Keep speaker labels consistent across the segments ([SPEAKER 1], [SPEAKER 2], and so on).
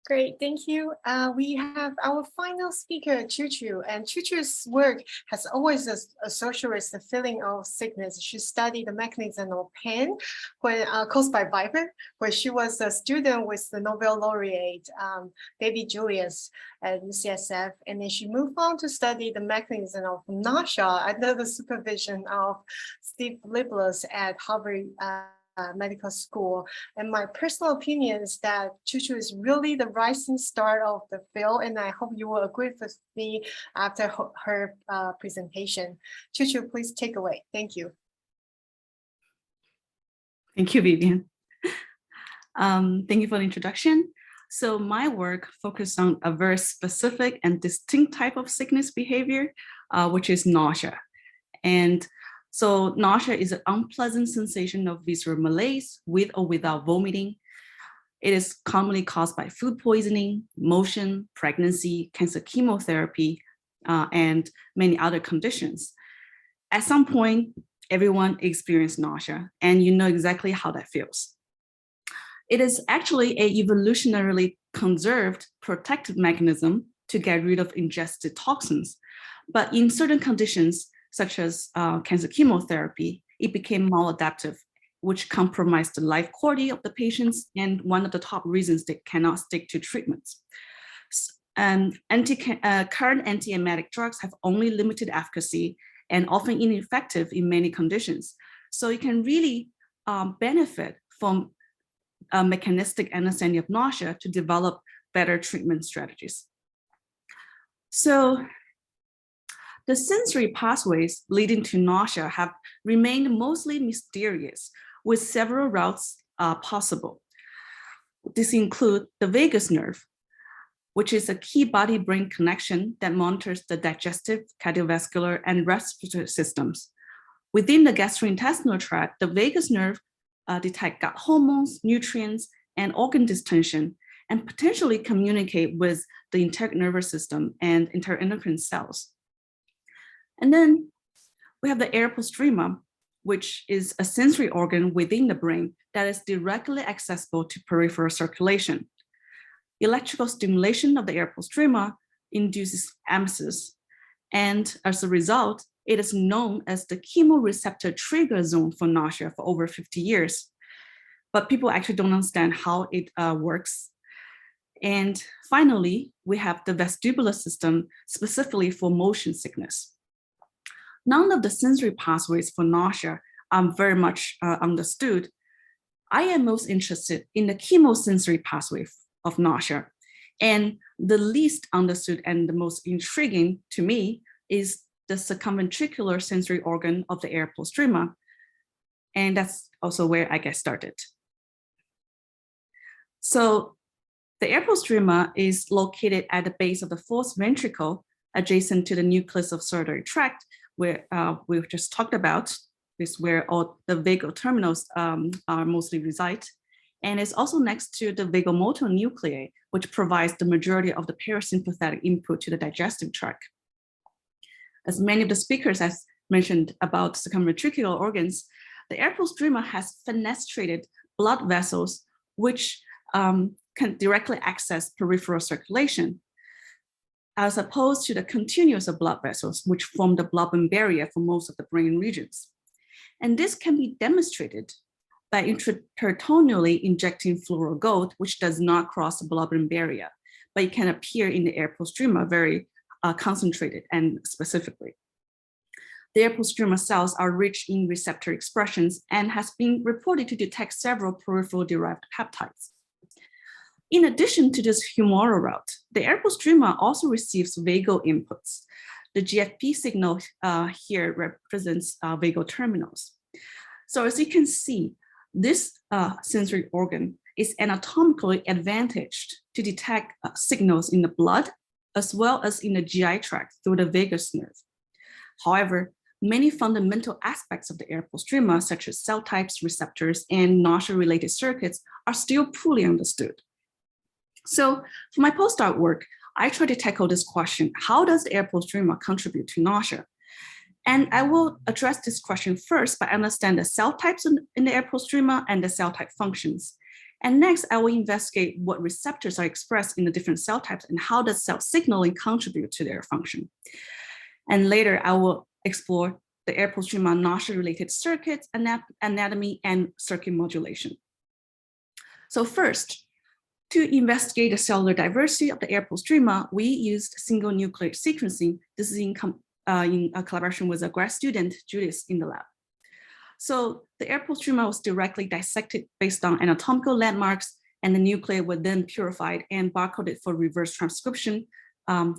[SPEAKER 1] Great, thank you. We have our final speaker, Chuchu, and Chuchu's work has always associated with the feeling of sickness. She studied the mechanism of pain when caused by viper, when she was a student with the Nobel laureate David Julius at UCSF, and then she moved on to study the mechanism of nausea under the supervision of Steve Lieblos at Harvard Medical School. And my personal opinion is that Chuchu is really the rising star of the field, and I hope you will agree with me after her presentation. Chuchu, please take away. Thank you.
[SPEAKER 2] Thank you, Vivian. Thank you for the introduction. So my work focused on a very specific and distinct type of sickness behavior, which is nausea. And so nausea is an unpleasant sensation of visceral malaise with or without vomiting. It is commonly caused by food poisoning, motion, pregnancy, cancer chemotherapy, and many other conditions. At some point, everyone experiences nausea, and you know exactly how that feels. It is actually an evolutionarily conserved protective mechanism to get rid of ingested toxins. But in certain conditions, such as cancer chemotherapy, it became maladaptive, which compromised the life quality of the patients and one of the top reasons they cannot stick to treatments. And current anti-emetic drugs have only limited efficacy and often ineffective in many conditions. So you can really benefit from a mechanistic understanding of nausea to develop better treatment strategies. So the sensory pathways leading to nausea have remained mostly mysterious, with several routes possible. This includes the vagus nerve, which is a key body-brain connection that monitors the digestive, cardiovascular, and respiratory systems. Within the gastrointestinal tract, the vagus nerve detects gut hormones, nutrients, and organ distension, and potentially communicate with the enteric nervous system and enteroendocrine cells. And then we have the air postrema, which is a sensory organ within the brain that is directly accessible to peripheral circulation. Electrical stimulation of the air postrema induces emesis, and as a result, it is known as the chemoreceptor trigger zone for nausea for over 50 years. But people actually don't understand how it works. And finally, we have the vestibular system specifically for motion sickness. None of the sensory pathways for nausea are very much understood. I am most interested in the chemosensory pathway of nausea. And the least understood and the most intriguing to me is the circumventricular sensory organ of the air postrema. And that's also where I get started. So the air postrema is located at the base of the fourth ventricle, adjacent to the nucleus of solitary tract, where we've just talked about, is where all the vagal terminals are mostly reside. And it's also next to the vagomotor nuclei, which provides the majority of the parasympathetic input to the digestive tract. As many of the speakers have mentioned about circumventricular organs, the air postrema has fenestrated blood vessels, which can directly access peripheral circulation, as opposed to the continuous blood vessels, which form the blood-brain barrier for most of the brain regions. And this can be demonstrated by intraperitoneally injecting fluoro gold, which does not cross the blood-brain barrier, but it can appear in the air postrema very concentrated and specifically. The air postrema cells are rich in receptor expressions and has been reported to detect several peripheral-derived peptides. In addition to this humoral route, the air postrema also receives vagal inputs. The GFP signal here represents vagal terminals. So as you can see, this sensory organ is anatomically advantaged to detect signals in the blood as well as in the GI tract through the vagus nerve. However, many fundamental aspects of the air postrema, such as cell types, receptors, and nausea-related circuits, are still poorly understood. So for my postdoc work, I try to tackle this question: how does the air postrema contribute to nausea? And I will address this question first by understanding the cell types in the air postrema and the cell type functions. And next, I will investigate what receptors are expressed in the different cell types and how does cell signaling contribute to their function. And later, I will explore the air postrema nausea-related circuits, anatomy, and circuit modulation. So first, to investigate the cellular diversity of the air postrema, we used single-nucleus sequencing. This is in a collaboration with a grad student, Judith, in the lab. So the air postrema was directly dissected based on anatomical landmarks, and the nuclei were then purified and barcoded for reverse transcription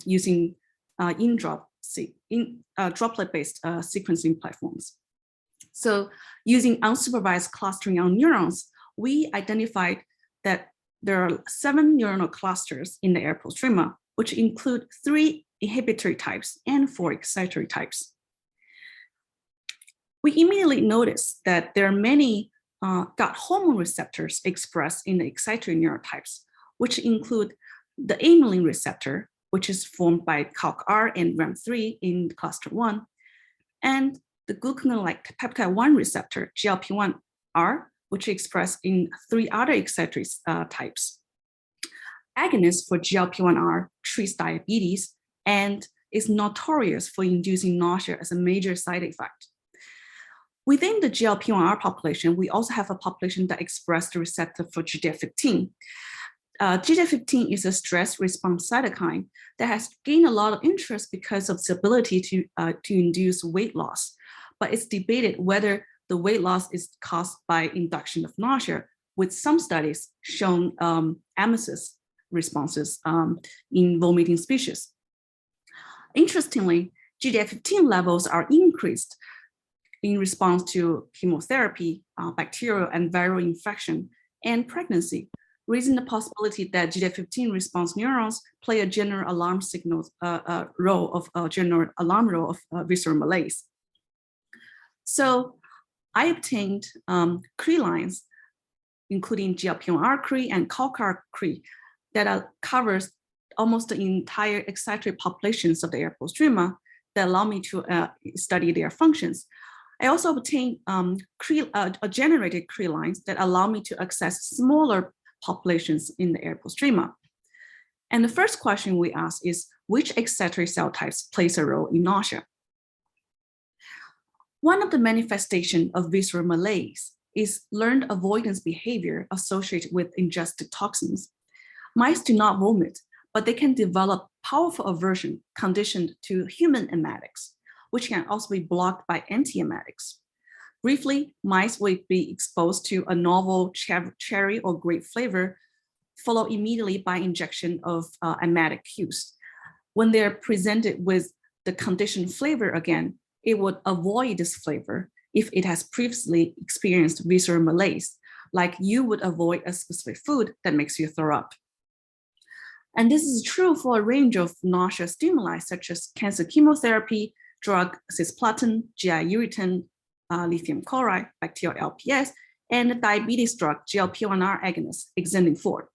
[SPEAKER 2] using droplet-based sequencing platforms. So using unsupervised clustering on neurons, we identified that there are 7 neuronal clusters in the air postrema, which include 3 inhibitory types and 4 excitatory types. We immediately noticed that there are many gut hormone receptors expressed in the excitatory neurotypes, which include the amylin receptor, which is formed by COX-R and RAM3 in cluster 1, and the glucagon-like peptide 1 receptor, GLP-1R, which is expressed in 3 other excitatory types. Agonists for GLP-1R treats diabetes and is notorious for inducing nausea as a major side effect. Within the GLP-1R population, we also have a population that expresses the receptor for GDF15. GDF15 is a stress response cytokine that has gained a lot of interest because of its ability to induce weight loss. But it's debated whether the weight loss is caused by induction of nausea, with some studies showing emesis responses in vomiting species. Interestingly, GDF15 levels are increased in response to chemotherapy, bacterial and viral infection, and pregnancy, raising the possibility that GDF15 response neurons play a general alarm signal role of visceral malaise. So I obtained CRE lines, including GLP-1R CRE and COX-R CRE, that covers almost the entire excitatory populations of the air postrema that allow me to study their functions. I also obtained generated CRE lines that allow me to access smaller populations in the air postrema. And the first question we ask is, which excitatory cell types plays a role in nausea? One of the manifestations of visceral malaise is learned avoidance behavior associated with ingested toxins. Mice do not vomit, but they can develop powerful aversion conditioned to human emetics, which can also be blocked by antiemetics. Briefly, mice will be exposed to a novel cherry or grape flavor, followed immediately by injection of emetic cues. When they're presented with the conditioned flavor again, it would avoid this flavor if it has previously experienced visceral malaise, like you would avoid a specific food that makes you throw up. And this is true for a range of nausea stimuli, such as cancer chemotherapy, drug cisplatin, GI irritant, lithium chloride, bacterial LPS, and the diabetes drug GLP-1R agonist, exendin 4.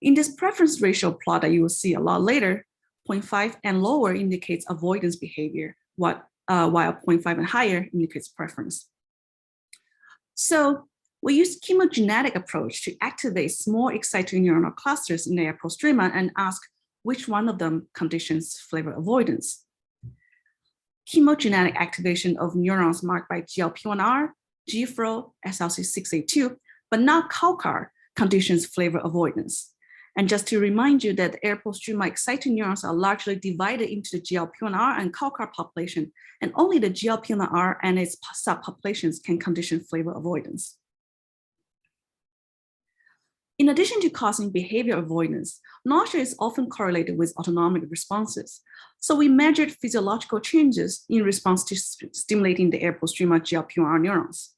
[SPEAKER 2] In this preference ratio plot that you will see a lot later, 0.5 and lower indicates avoidance behavior, while 0.5 and higher indicates preference. So we use chemogenetic approach to activate small excitatory neuronal clusters in the air postrema and ask which one of them conditions flavor avoidance. Chemogenetic activation of neurons marked by GLP-1R, GFRAL, SLC6A2, but not COX-R conditions flavor avoidance. And just to remind you that the air postrema excitatory neurons are largely divided into the GLP-1R and COX-R population, and only the GLP-1R and its subpopulations can condition flavor avoidance. In addition to causing behavior avoidance, nausea is often correlated with autonomic responses. So we measured physiological changes in response to stimulating the air postrema GLP-1R neurons.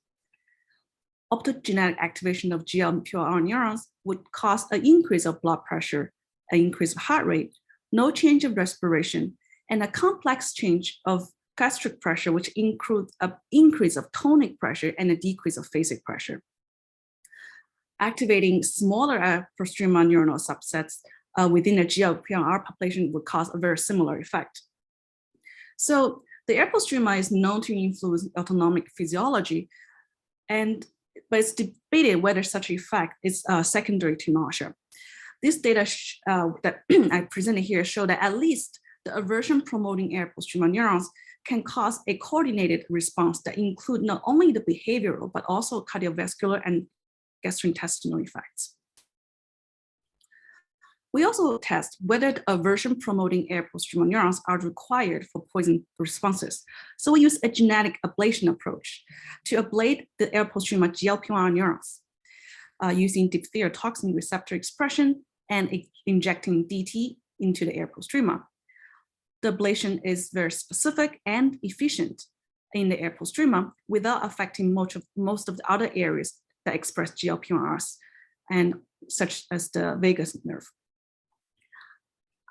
[SPEAKER 2] Optogenetic activation of GLP-1R neurons would cause an increase of blood pressure, an increase of heart rate, no change of respiration, and a complex change of gastric pressure, which includes an increase of tonic pressure and a decrease of phasic pressure. Activating smaller postrema neuronal subsets within a GLP-1R population would cause a very similar effect. So the air postrema is known to influence autonomic physiology, and but it's debated whether such effect is secondary to nausea. This data that I presented here show that at least the aversion promoting air postrema neurons can cause a coordinated response that include not only the behavioral, but also cardiovascular and gastrointestinal effects. We also test whether the aversion promoting air postrema neurons are required for poison responses. So we use a genetic ablation approach to ablate the air postrema GLP-1 neurons using diphtheria toxin receptor expression and injecting DT into the air postrema. The ablation is very specific and efficient in the air postrema without affecting most of the other areas that express GLP-1s, and such as the vagus nerve.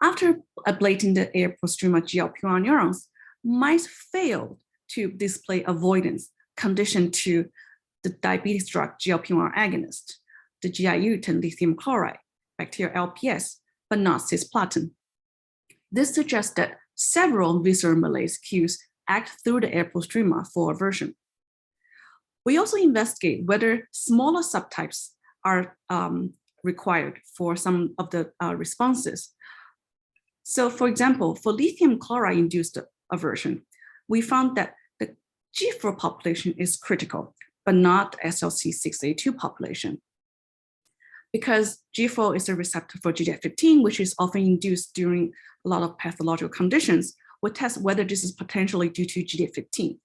[SPEAKER 2] After ablating the air postrema GLP-1 neurons, mice failed to display avoidance conditioned to the diabetes drug GLP-1 agonist, the Jainu and lithium chloride, bacterial LPS, but not cisplatin. This suggests that several visceral malaise cues act through the air postrema for aversion. We also investigate whether smaller subtypes are required for some of the responses. So for example, for lithium chloride-induced aversion, we found that the GFRAL population is critical, but not SLC6A2 population. Because GFRAL is a receptor for GDF15, which is often induced during a lot of pathological conditions, we test whether this is potentially due to GDF15.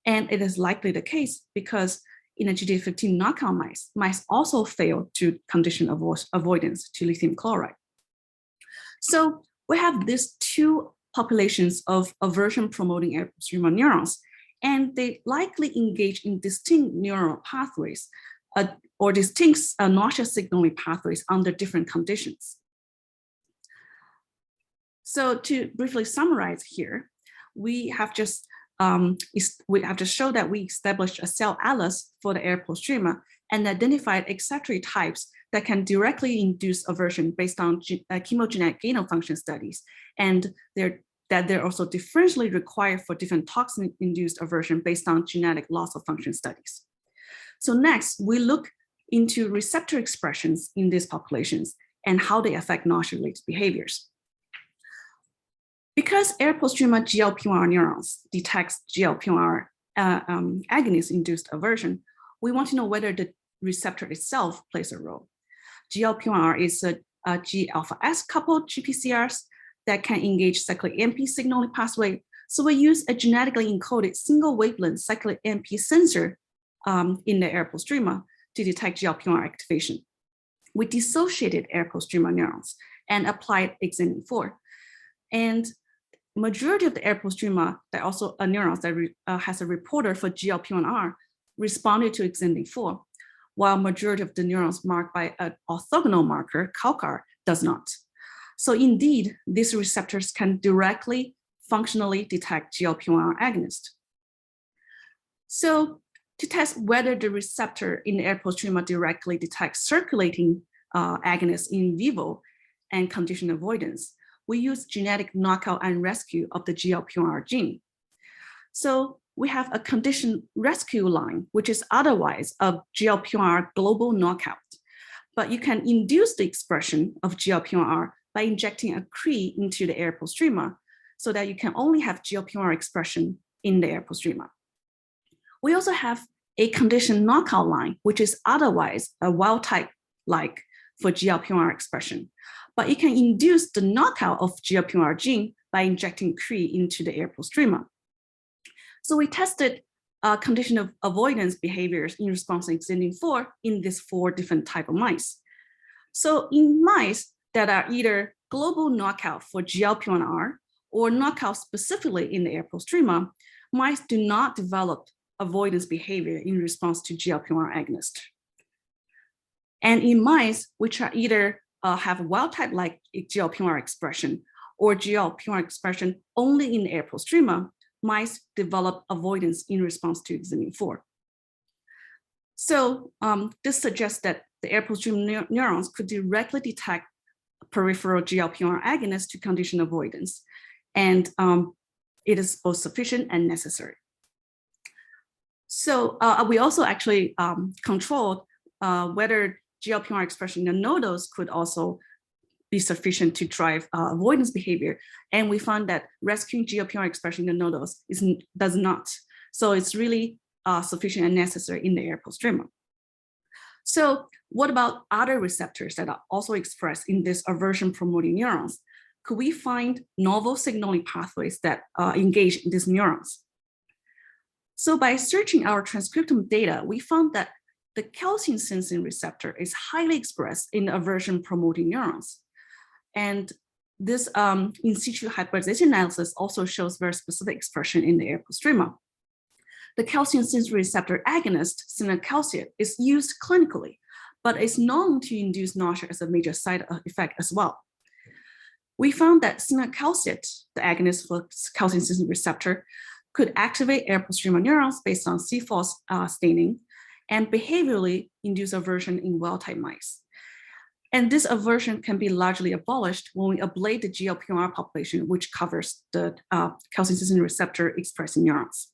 [SPEAKER 2] And it is likely the case because in a GDF15 knockout mice also fail to condition avoidance to lithium chloride. So we have these two populations of aversion promoting air postrema neurons, and they likely engage in distinct neural pathways or distinct nausea signaling pathways under different conditions. So to briefly summarize here, we have just shown that we established a cell atlas for the air postrema and identified excitatory types that can directly induce aversion based on chemogenetic gain-of-function studies, and they're also differentially required for different toxin-induced aversion based on genetic loss-of-function studies. So next, we look into receptor expressions in these populations and how they affect nausea-related behaviors. Because air postrema GLP-1 neurons detects GLP-1 agonist-induced aversion, we want to know whether the receptor itself plays a role. GLP-1 is a G-alpha-S coupled GPCRs that can engage cyclic AMP signaling pathway. So we use a genetically encoded single wavelength cyclic AMP sensor in the air postrema to detect GLP-1 activation. We dissociated air postrema neurons and applied exendin-4. And majority of the air postrema that also neurons that has a reporter for GLP-1R responded to exendin-4, while majority of the neurons marked by an orthogonal marker, CalCAR, does not. So indeed, these receptors can directly functionally detect GLP-1R agonist. So to test whether the receptor in the air postrema directly detects circulating agonists in vivo and condition avoidance, we use genetic knockout and rescue of the GLP-1R gene. So we have a condition rescue line, which is otherwise a GLP-1R global knockout, but you can induce the expression of GLP-1R by injecting a Cree into the air postrema so that you can only have GLP-1R expression in the air postrema. We also have a condition knockout line, which is otherwise a wild type like for GLP-1R expression, but it can induce the knockout of GLP-1R gene by injecting Cree into the air postrema. So we tested condition of avoidance behaviors in response to exendin-4 in these 4 different types of mice. So in mice that are either global knockout for GLP-1R or knockout specifically in the air postrema, mice do not develop avoidance behavior in response to GLP-1 agonist. And in mice which are either have wild type like GLP-1 expression or GLP-1 expression only in the air postrema, mice develop avoidance in response to exendin-4. So this suggests that the air postrema neurons could directly detect peripheral GLP-1 agonists to condition avoidance, and it is both sufficient and necessary. So we also actually controlled whether GLP-1 expression in the nodules could also be sufficient to drive avoidance behavior. And we found that rescuing GLP-1 expression in the nodules does not. So it's really sufficient and necessary in the air postrema. So what about other receptors that are also expressed in these aversion promoting neurons? Could we find novel signaling pathways that engage in these neurons? So by searching our transcriptome data, we found that the calcium sensing receptor is highly expressed in the aversion promoting neurons. And this in situ hybridization analysis also shows very specific expression in the air postrema. The calcium sensory receptor agonist, single-nucleus, is used clinically, but is known to induce nausea as a major side effect as well. We found that single-nucleus, the agonist for calcium sensory receptor, could activate air postrema neurons based on CFOS staining and behaviorally induce aversion in wild-type mice. And this aversion can be largely abolished when we ablate the GLP-1 population, which covers the calcium sensory receptor expressing neurons.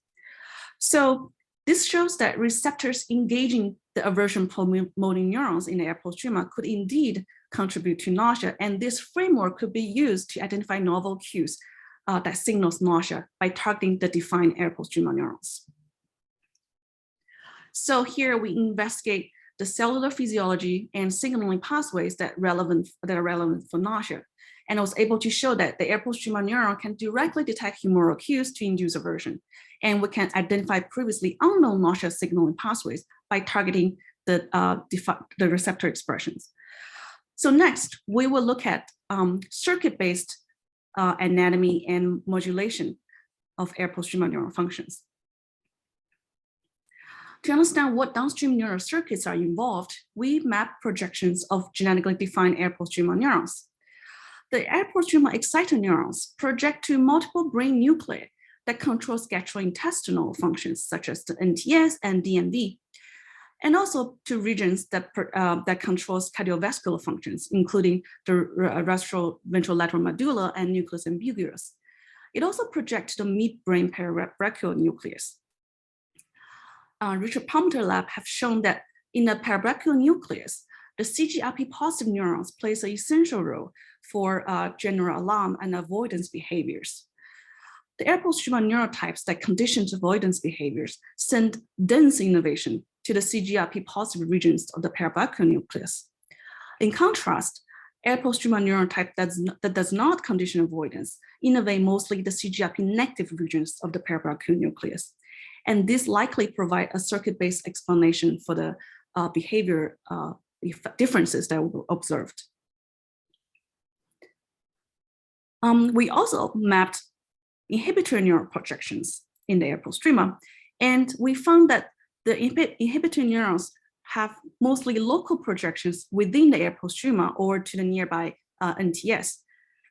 [SPEAKER 2] So this shows that receptors engaging the aversion promoting neurons in the air postrema could indeed contribute to nausea, and this framework could be used to identify novel cues that signals nausea by targeting the defined air postrema neurons. So here we investigate the cellular physiology and signaling pathways that are relevant for nausea. And I was able to show that the air postrema neuron can directly detect humoral cues to induce aversion. And we can identify previously unknown nausea signaling pathways by targeting the receptor expressions. So next, we will look at circuit-based anatomy and modulation of air postrema neuron functions. To understand what downstream neural circuits are involved, we map projections of genetically defined air postrema neurons. The air postrema excitatory neurons project to multiple brain nuclei that control gastrointestinal functions such as the NTS and DMV, and also to regions that controls cardiovascular functions, including the retroventrolateral medulla and nucleus ambiguus. It also projects to the midbrain parabrachial nucleus. Richard Palmer's lab have shown that in the parabrachial nucleus, the CGRP positive neurons plays an essential role for general alarm and avoidance behaviors. The air postrema neurotypes that conditions avoidance behaviors send dense innervation to the CGRP positive regions of the parabrachial nucleus. In contrast, air postrema neurotype that does not condition avoidance innervate mostly the CGRP negative regions of the parabrachial nucleus. And this likely provide a circuit-based explanation for the behavior differences that were observed. We also mapped inhibitory neural projections in the air postrema, and we found that the inhibitory neurons have mostly local projections within the air postrema or to the nearby NTS.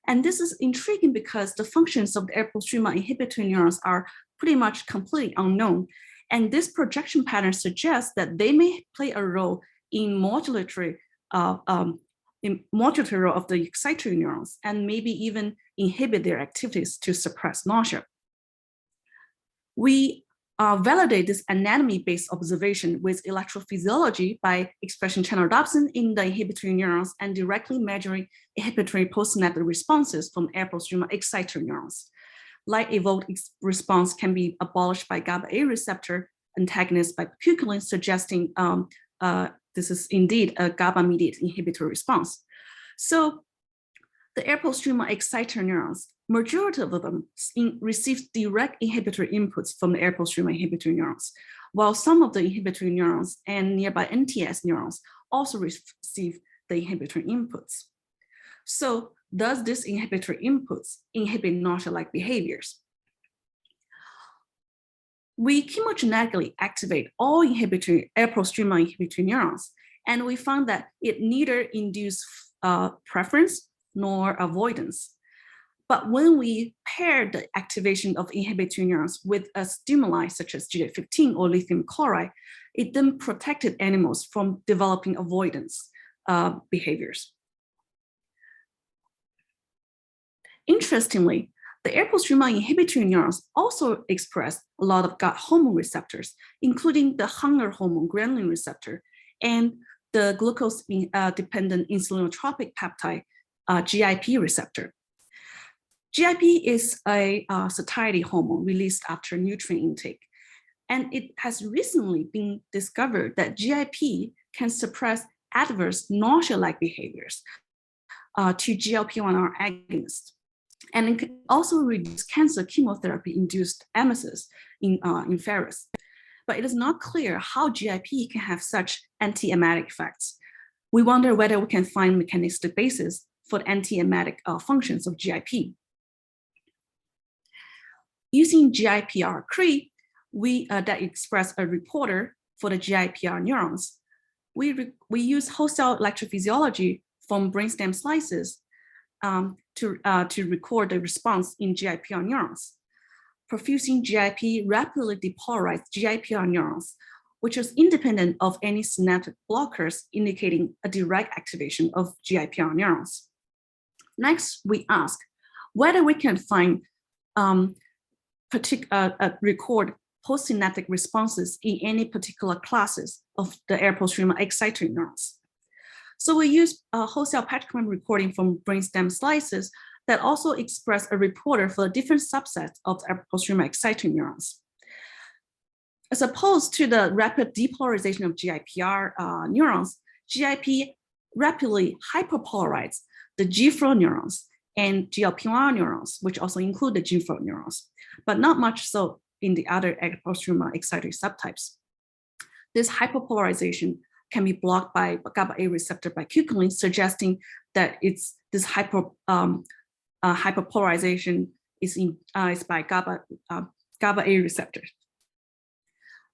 [SPEAKER 2] And this is intriguing because the functions of the air postrema inhibitory neurons are pretty much completely unknown. And this projection pattern suggests that they may play a role in modulatory role of the excitatory neurons and maybe even inhibit their activities to suppress nausea. We validate this anatomy-based observation with electrophysiology by expression channel rhodopsin in the inhibitory neurons and directly measuring inhibitory postsynaptic responses from air postrema excitatory neurons. Light evoke response can be abolished by GABA-A receptor antagonist by pupillin, suggesting this is indeed a GABA-mediated inhibitory response. So the air postrema excitatory neurons, majority of them receive direct inhibitory inputs from the air postrema inhibitory neurons, while some of the inhibitory neurons and nearby NTS neurons also receive the inhibitory inputs. So does this inhibitory inputs inhibit nausea-like behaviors? We chemogenetically activate all inhibitory air postrema inhibitory neurons, and we found that it neither induces preference nor avoidance. But when we pair the activation of inhibitory neurons with a stimuli such as GFRAL or lithium chloride, it then protected animals from developing avoidance behaviors. Interestingly, The air postrema inhibitory neurons also express a lot of gut hormone receptors, including the hunger hormone ghrelin receptor and the glucose-dependent insulinotropic peptide GIP receptor. GIP is a satiety hormone released after nutrient intake, and it has recently been discovered that GIP can suppress adverse nausea-like behaviors to GLP-1 agonists. And it can also reduce cancer chemotherapy-induced emesis in ferrets. But it is not clear how GIP can have such anti-emetic effects. We wonder whether we can find mechanistic basis for the anti-emetic functions of GIP. Using GIPR3, that express a reporter for the GIPR neurons, we use whole cell electrophysiology from brainstem slices to record the response in GIPR neurons. Perfusing GIP rapidly depolarized GIPR neurons, which is independent of any synaptic blockers, indicating a direct activation of GIPR neurons. Next, we ask whether we can find record postsynaptic responses in any particular classes of the air postrema excitatory neurons. So we use whole cell patchwork recording from brainstem slices that also express a reporter for different subsets of air postrema excitatory neurons. As opposed to the rapid depolarization of GIPR neurons, GIP rapidly hyperpolarizes the GFRAL neurons and GLP-1 neurons, which also include the GFRAL neurons, but not much so in the other air postrema excitatory subtypes. This hyperpolarization can be blocked by GABA A receptor bicuculin, suggesting that this hyperpolarization is by GABA A receptors.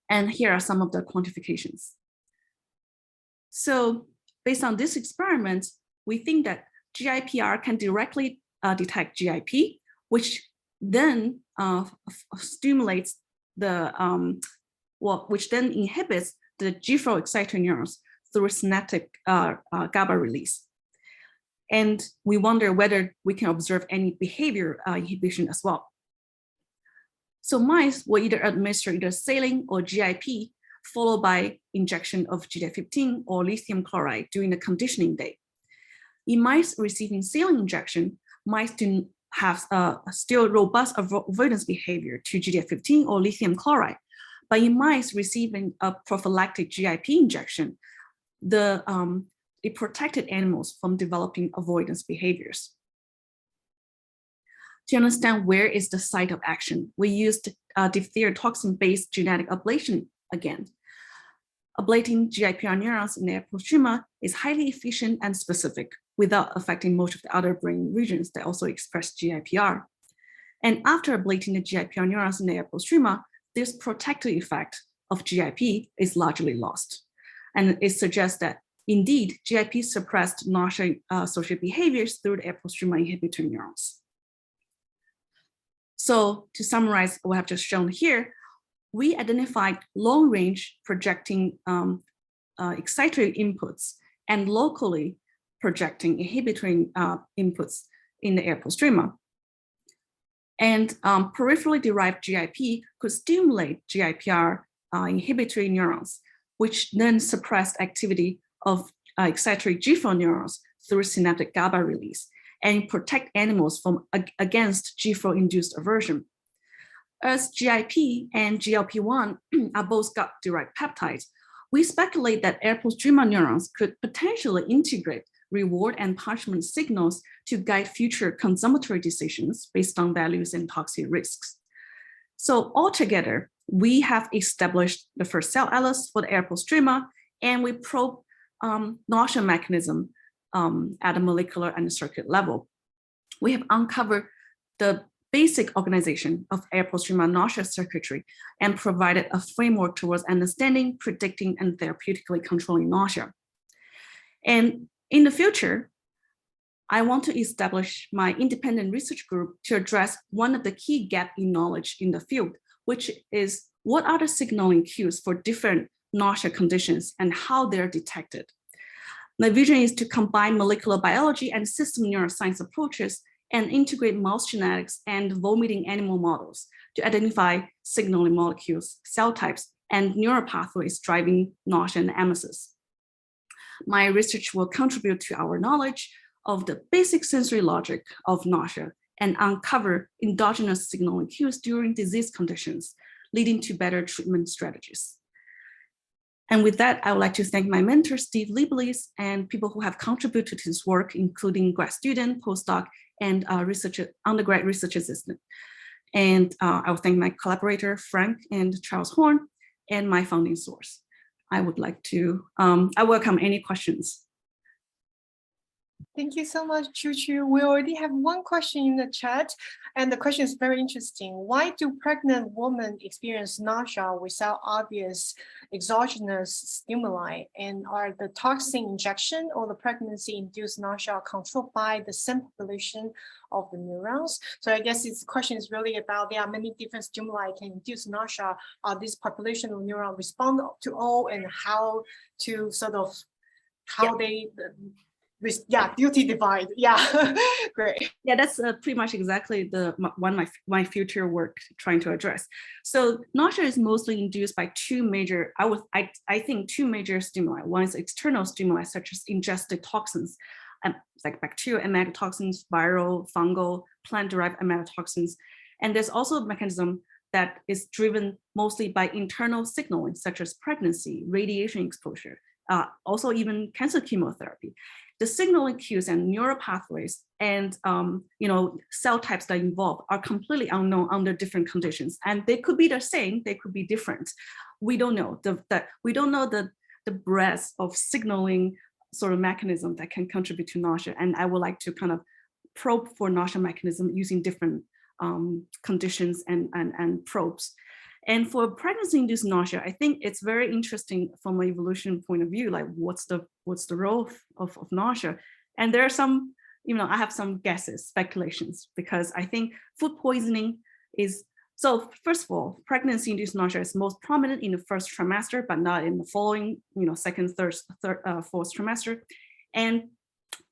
[SPEAKER 2] And here are some of the quantifications. So based on this experiment, we think that GIPR can directly detect GIP, which then stimulates which then inhibits the GFRAL excitatory neurons through synaptic GABA release. And we wonder whether we can observe any behavior inhibition as well. So mice will either administer either saline or GIP, followed by injection of GDF15 or lithium chloride during the conditioning day. In mice receiving saline injection, mice do have still robust avoidance behavior to GDF15 or lithium chloride. But in mice receiving a prophylactic GIP injection, it protected animals from developing avoidance behaviors. To understand where is the site of action, we used diphtheria toxin-based genetic ablation again. Ablating GIPR neurons in the air postrema is highly efficient and specific without affecting most of the other brain regions that also express GIPR. And after ablating the GIPR neurons in the air postrema, this protective effect of GIP is largely lost. And it suggests that indeed, GIP suppressed nausea-associated behaviors through the air postrema inhibitory neurons. So to summarize what I've just shown here, we identified long-range projecting excitatory inputs and locally projecting inhibitory inputs in the air postrema. And peripherally derived GIP could stimulate GIPR inhibitory neurons, which then suppressed activity of excitatory GFRAL neurons through synaptic GABA release and protect animals against GFRAL-induced aversion. As GIP and GLP-1 are both gut-derived peptides, we speculate that air postrema neurons could potentially integrate reward and punishment signals to guide future consummatory decisions based on values and toxic risks. So altogether, we have established the first cell atlas for the air postrema, and we probe nausea mechanism at a molecular and circuit level. We have uncovered the basic organization of air postrema nausea circuitry and provided a framework towards understanding, predicting, and therapeutically controlling nausea. And in the future, I want to establish my independent research group to address one of the key gaps in knowledge in the field, which is what are the signaling cues for different nausea conditions and how they're detected. My vision is to combine molecular biology and system neuroscience approaches and integrate mouse genetics and vomiting animal models to identify signaling molecules, cell types, and neural pathways driving nausea and emesis. My research will contribute to our knowledge of the basic sensory logic of nausea and uncover endogenous signaling cues during disease conditions, leading to better treatment strategies. And with that, I would like to thank my mentor, Steve Lieblis, and people who have contributed to this work, including grad student, postdoc, and undergrad research assistant. And I will thank my collaborator, Frank and Charles Horn, and my funding source. I would like to, I welcome any questions.
[SPEAKER 1] Thank you so much, Chuchu. We already have one question in the chat, and the question is very interesting. Why do pregnant women experience nausea without obvious exogenous stimuli? And are the toxin injection or the pregnancy-induced nausea controlled by the same population of the neurons? So I guess this question is really about there are many different stimuli can induce nausea. Are this population of neurons respond to all, and how to sort of how they duty divide. Yeah, great.
[SPEAKER 2] Yeah, that's pretty much exactly the my future work trying to address. So nausea is mostly induced by two major, I think two major stimuli. One is external stimuli such as ingested toxins, like bacterial emetotoxins, viral, fungal, plant-derived emetotoxins. And there's also a mechanism that is driven mostly by internal signaling, such as pregnancy, radiation exposure, also even cancer chemotherapy. The signaling cues and neural pathways and cell types that involve are completely unknown under different conditions, and they could be the same, they could be different. We don't know we don't know the breadth of signaling sort of mechanism that can contribute to nausea, and I would like to kind of probe for nausea mechanism using different conditions and probes. And for pregnancy-induced nausea, I think it's very interesting from an evolution point of view, like what's the role of nausea? And there are some, I have some guesses, speculations, because I think food poisoning is, so first of all, pregnancy-induced nausea is most prominent in the first trimester, but not in the following, second, third, fourth trimester. And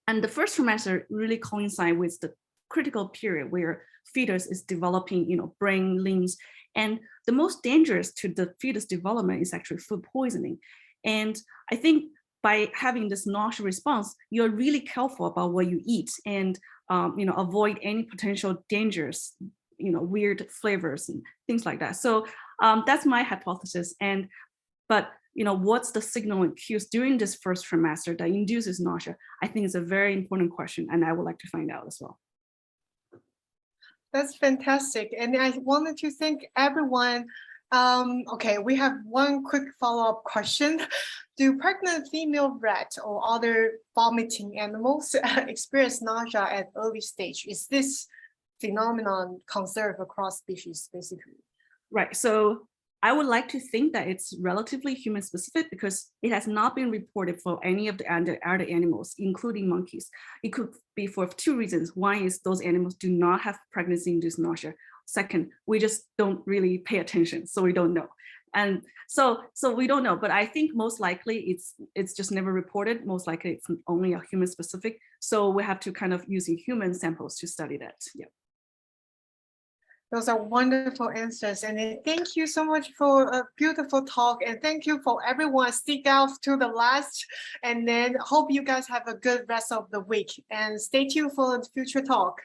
[SPEAKER 2] the first trimester really coincide with the critical period where fetus is developing, brain, limbs, and the most dangerous to the fetus development is actually food poisoning. And I think by having this nausea response, you're really careful about what you eat and avoid any potential dangers, weird flavors and things like that. So that's my hypothesis. But what's the signaling cues during this first trimester that induces nausea? I think it's a very important question, and I would like to find out as well.
[SPEAKER 1] That's fantastic. And I wanted to thank everyone. Okay, we have one quick follow-up question. Do pregnant female rats or other vomiting animals experience nausea at early stage? Is this phenomenon conserved across species, basically?
[SPEAKER 2] Right. So I would like to think that it's relatively human specific because it has not been reported for any of the other animals, including monkeys. It could be for two reasons. One is those animals do not have pregnancy-induced nausea. Second, we just don't really pay attention, so we don't know. And so we don't know, but I think most likely it's just never reported. Most likely it's only a human specific. So we have to kind of using human samples to study that. Yeah.
[SPEAKER 1] Those are wonderful answers. And thank you so much for a beautiful talk. And thank you for everyone stick out to the last. And then hope you guys have a good rest of the week. And stay tuned for the future talk.